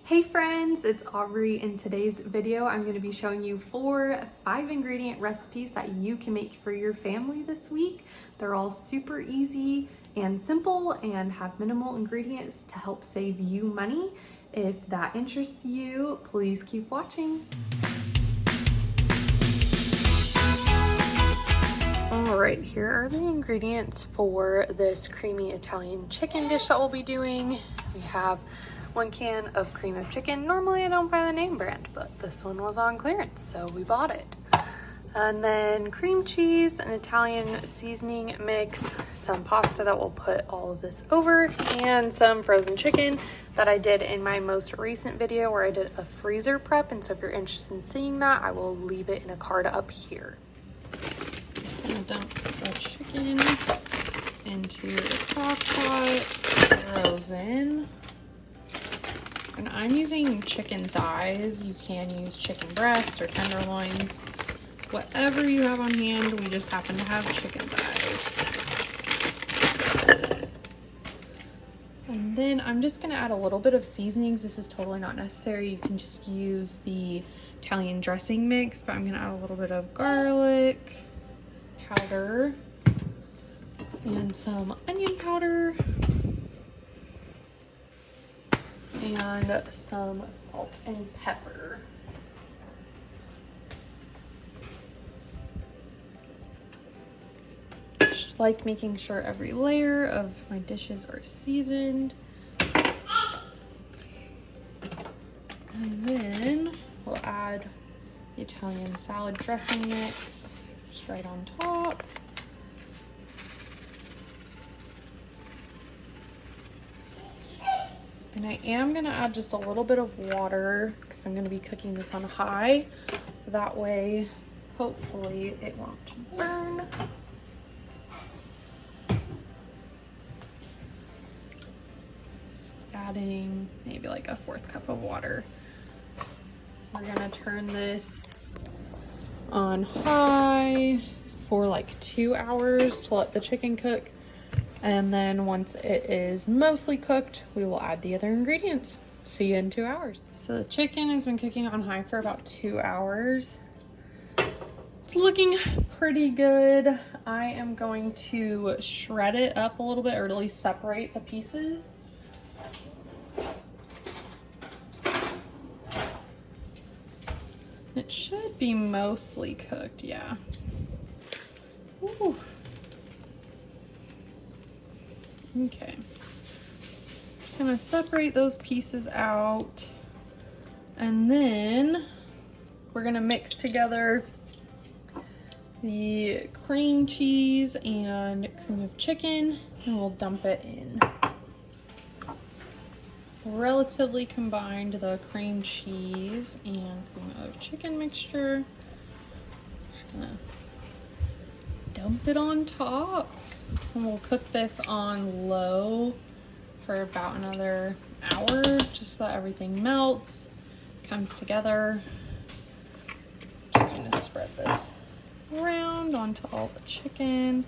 Hey friends, it's Aubrey. In today's video, I'm going to be showing you 4 5-ingredient recipes that you can make for your family this week. They're all super easy and simple and have minimal ingredients to help save you money. If that interests you, please keep watching. Alright, here are the ingredients for this creamy Italian chicken dish that we'll be doing. We have 1 can of cream of chicken. Normally I don't buy the name brand, but this one was on clearance, so we bought it. And then cream cheese, an Italian seasoning mix, some pasta that we'll put all of this over, and some frozen chicken that I did in my most recent video where I did a freezer prep. And so if you're interested in seeing that, I will leave it in a card up here. I'm just gonna dump the chicken into the crock pot, frozen. And I'm using chicken thighs. You can use chicken breasts or tenderloins. Whatever you have on hand, we just happen to have chicken thighs. And then I'm just gonna add a little bit of seasonings. This is totally not necessary. You can just use the Italian dressing mix, but I'm gonna add a little bit of garlic powder and some onion powder. And some salt and pepper. Just like making sure every layer of my dishes are seasoned. And then we'll add the Italian salad dressing mix just right on top. And I am gonna add just a little bit of water because I'm gonna be cooking this on high. That way, hopefully it won't burn. Just adding maybe like a 1/4 cup of water. We're gonna turn this on high for like 2 hours to let the chicken cook. And then once it is mostly cooked, we will add the other ingredients. See you in 2 hours. So the chicken has been cooking on high for about 2 hours. It's looking pretty good. I am going to shred it up a little bit, or at least separate the pieces. It should be mostly cooked, yeah. Ooh. Okay, gonna separate those pieces out, and then we're gonna mix together the cream cheese and cream of chicken, and we'll dump it in. Relatively combined the cream cheese and cream of chicken mixture. Just gonna dump it on top. And we'll cook this on low for about another hour, just so that everything melts, comes together. Just gonna spread this around onto all the chicken.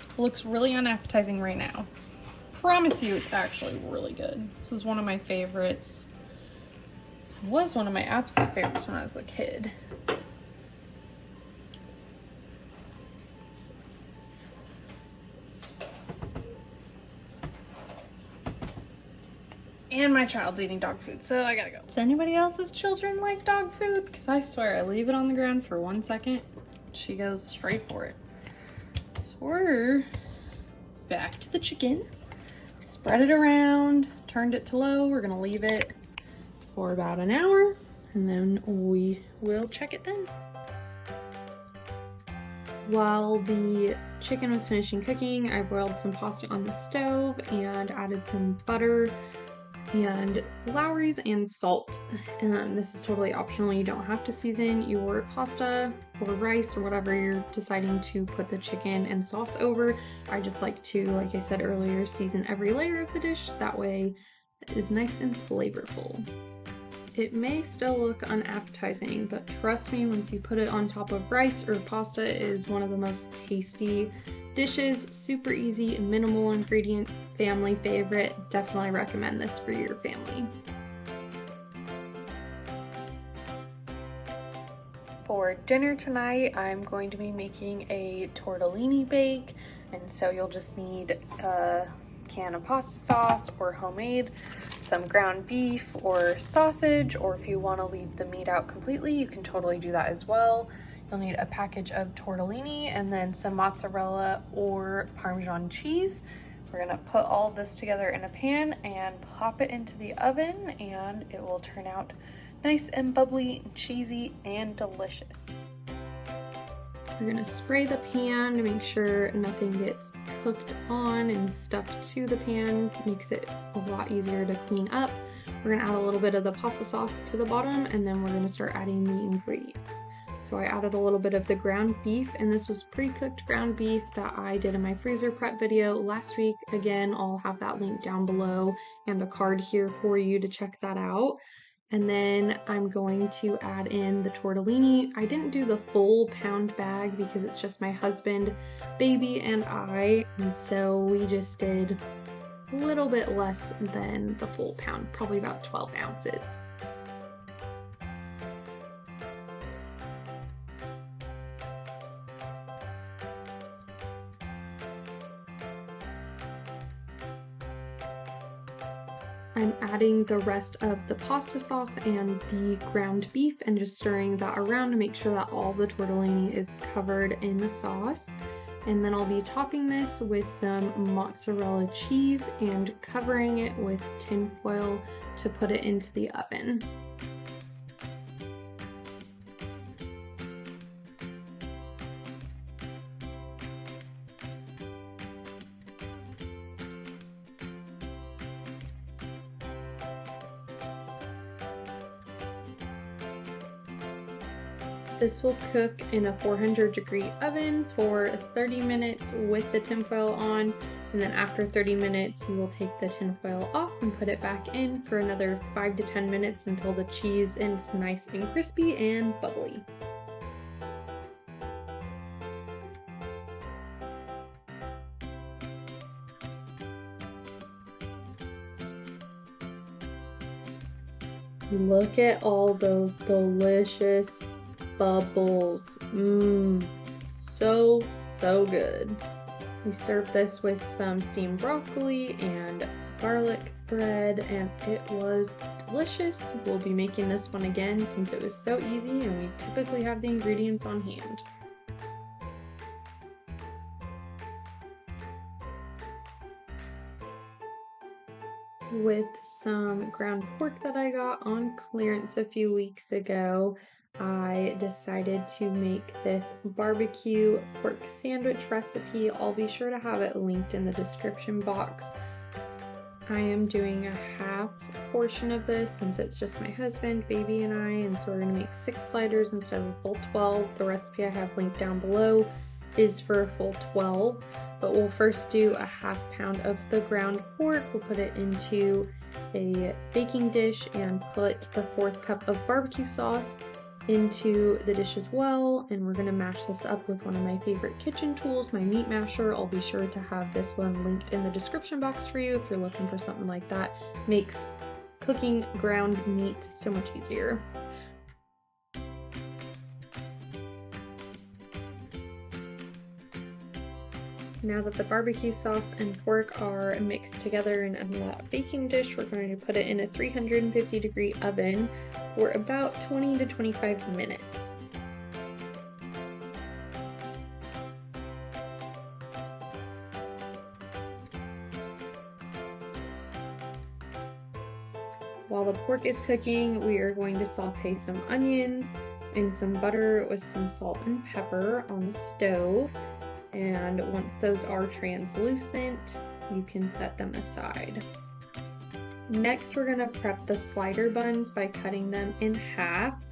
It looks really unappetizing right now. Promise you it's actually really good. This is one of my favorites. It was one of my absolute favorites when I was a kid. And my child's eating dog food, so I gotta go. Does anybody else's children like dog food? Because I swear, I leave it on the ground for 1 second, she goes straight for it. So we're back to the chicken. Spread it around, turned it to low. We're gonna leave it for about an hour, and then we will check it then. While the chicken was finishing cooking, I boiled some pasta on the stove and added some butter and Lowry's and salt. And this is totally optional. You don't have to season your pasta or rice or whatever you're deciding to put the chicken and sauce over. I just like to, like I said earlier, season every layer of the dish. That way it is nice and flavorful. It may still look unappetizing, but trust me, once you put it on top of rice or pasta, it is one of the most tasty dishes. Super easy, minimal ingredients, family favorite. Definitely recommend this for your family. For dinner tonight, I'm going to be making a tortellini bake, and so you'll just need a can of pasta sauce or homemade, some ground beef or sausage, or if you want to leave the meat out completely, you can totally do that as well. You'll need a package of tortellini and then some mozzarella or Parmesan cheese. We're gonna put all of this together in a pan and pop it into the oven, and it will turn out nice and bubbly, cheesy, and delicious. We're gonna spray the pan to make sure nothing gets cooked on and stuck to the pan. Makes it a lot easier to clean up. We're gonna add a little bit of the pasta sauce to the bottom, and then we're gonna start adding the ingredients. So I added a little bit of the ground beef, and this was pre-cooked ground beef that I did in my freezer prep video last week. Again, I'll have that link down below and a card here for you to check that out. And then I'm going to add in the tortellini. I didn't do the full pound bag because it's just my husband, baby, and I. And so we just did a little bit less than the full pound, probably about 12 ounces. I'm adding the rest of the pasta sauce and the ground beef and just stirring that around to make sure that all the tortellini is covered in the sauce. And then I'll be topping this with some mozzarella cheese and covering it with tin foil to put it into the oven. This will cook in a 400-degree oven for 30 minutes with the tinfoil on, and then after 30 minutes you will take the tinfoil off and put it back in for another 5 to 10 minutes until the cheese is nice and crispy and bubbly. Look at all those delicious bubbles. So good. We served this with some steamed broccoli and garlic bread, and it was delicious. We'll be making this one again since it was so easy and we typically have the ingredients on hand. With some ground pork that I got on clearance a few weeks ago, I decided to make this barbecue pork sandwich recipe. I'll be sure to have it linked in the description box. I am doing a half portion of this since it's just my husband, baby, and I, and so we're going to make 6 sliders instead of a full 12. The recipe I have linked down below is for a full 12, but we'll first do a half pound of the ground pork. We'll put it into a baking dish and put the 4th cup of barbecue sauce into the dish as well, and we're going to mash this up with one of my favorite kitchen tools, my meat masher. I'll be sure to have this one linked in the description box for you if you're looking for something like that. Makes cooking ground meat so much easier. Now that the barbecue sauce and pork are mixed together in that baking dish, we're going to put it in a 350-degree oven for about 20 to 25 minutes. While the pork is cooking, we are going to saute some onions in some butter with some salt and pepper on the stove. And once those are translucent, you can set them aside. Next, we're gonna prep the slider buns by cutting them in half.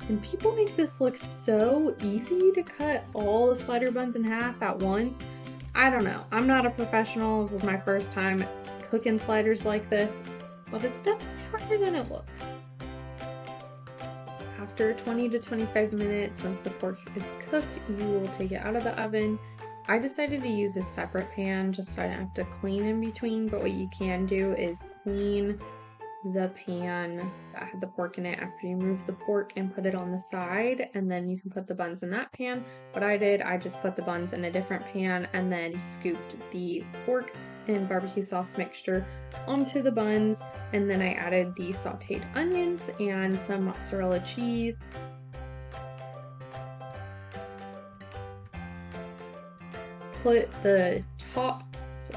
And people make this look so easy to cut all the slider buns in half at once. I don't know, I'm not a professional. This is my first time cooking sliders like this, but it's definitely harder than it looks. after 20 to 25 minutes, once the pork is cooked, you will take it out of the oven. I decided to use a separate pan just so I don't have to clean in between, but what you can do is clean the pan that had the pork in it after you remove the pork and put it on the side, and then you can put the buns in that pan. What I did, I just put the buns in a different pan and then scooped the pork and barbecue sauce mixture onto the buns, and then I added the sauteed onions and some mozzarella cheese. Put the top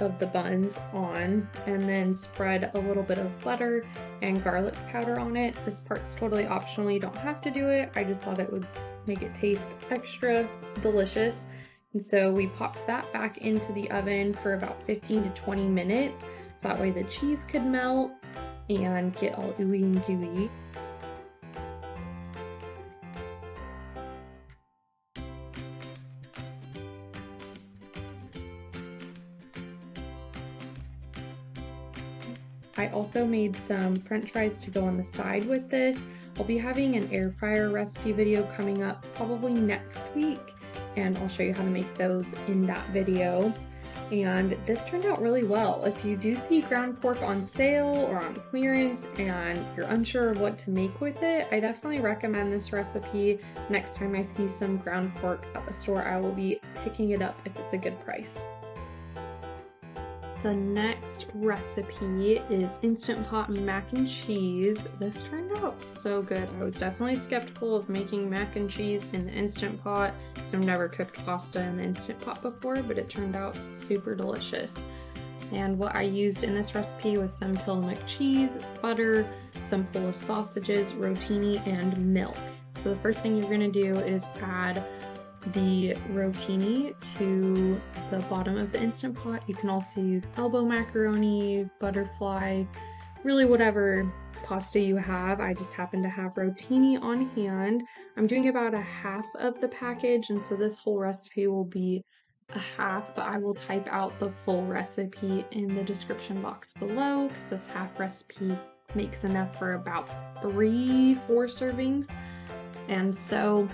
of the buns on and then spread a little bit of butter and garlic powder on it. This part's totally optional, you don't have to do it. I just thought it would make it taste extra delicious. And so we popped that back into the oven for about 15 to 20 minutes so that way the cheese could melt and get all ooey and gooey. I also made some french fries to go on the side with this. I'll be having an air fryer recipe video coming up probably next week, and I'll show you how to make those in that video. And this turned out really well. If you do see ground pork on sale or on clearance and you're unsure of what to make with it, I definitely recommend this recipe. Next time I see some ground pork at the store, I will be picking it up if it's a good price. The next recipe is Instant Pot mac and cheese. This turned out so good. I was definitely skeptical of making mac and cheese in the Instant Pot because I've never cooked pasta in the Instant Pot before, but it turned out super delicious. And what I used in this recipe was some Tillamook cheese, butter, some Polish sausages, rotini, and milk. So the first thing you're going to do is add the rotini to the bottom of the Instant Pot. You can also use elbow macaroni, butterfly, really whatever pasta you have. I just happen to have rotini on hand. I'm doing about a half of the package, and so this whole recipe will be a half, but I will type out the full recipe in the description box below because this half recipe makes enough for about 3-4 servings. And so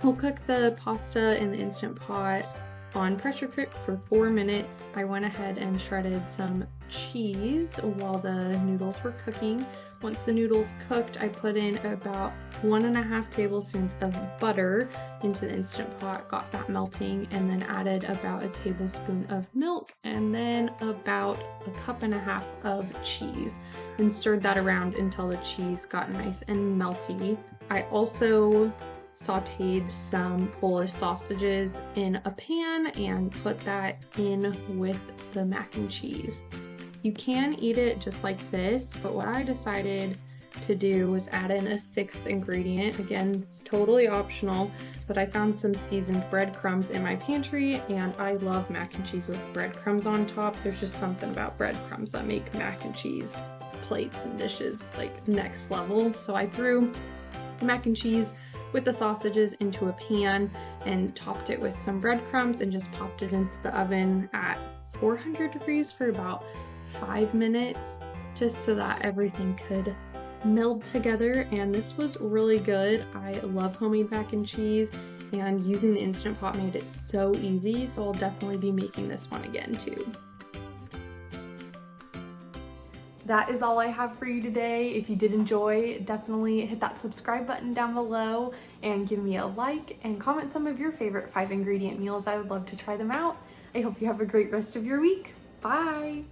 we'll cook the pasta in the Instant Pot on pressure cook for 4 minutes. I went ahead and shredded some cheese while the noodles were cooking. Once the noodles cooked, I put in about 1.5 tablespoons of butter into the Instant Pot, got that melting, and then added about a tablespoon of milk and then about 1.5 cups of cheese and stirred that around until the cheese got nice and melty. I also sauteed some Polish sausages in a pan and put that in with the mac and cheese. You can eat it just like this, but what I decided to do was add in a 6th ingredient. Again, it's totally optional, but I found some seasoned breadcrumbs in my pantry, and I love mac and cheese with breadcrumbs on top. There's just something about breadcrumbs that make mac and cheese plates and dishes like next level. So I threw the mac and cheese with the sausages into a pan and topped it with some breadcrumbs and just popped it into the oven at 400 degrees for about 5 minutes, just so that everything could meld together. And this was really good. I love homemade mac and cheese, and using the Instant Pot made it so easy, so I'll definitely be making this one again too. That is all I have for you today. If you did enjoy, definitely hit that subscribe button down below and give me a like and comment some of your favorite 5-ingredient meals. I would love to try them out. I hope you have a great rest of your week. Bye!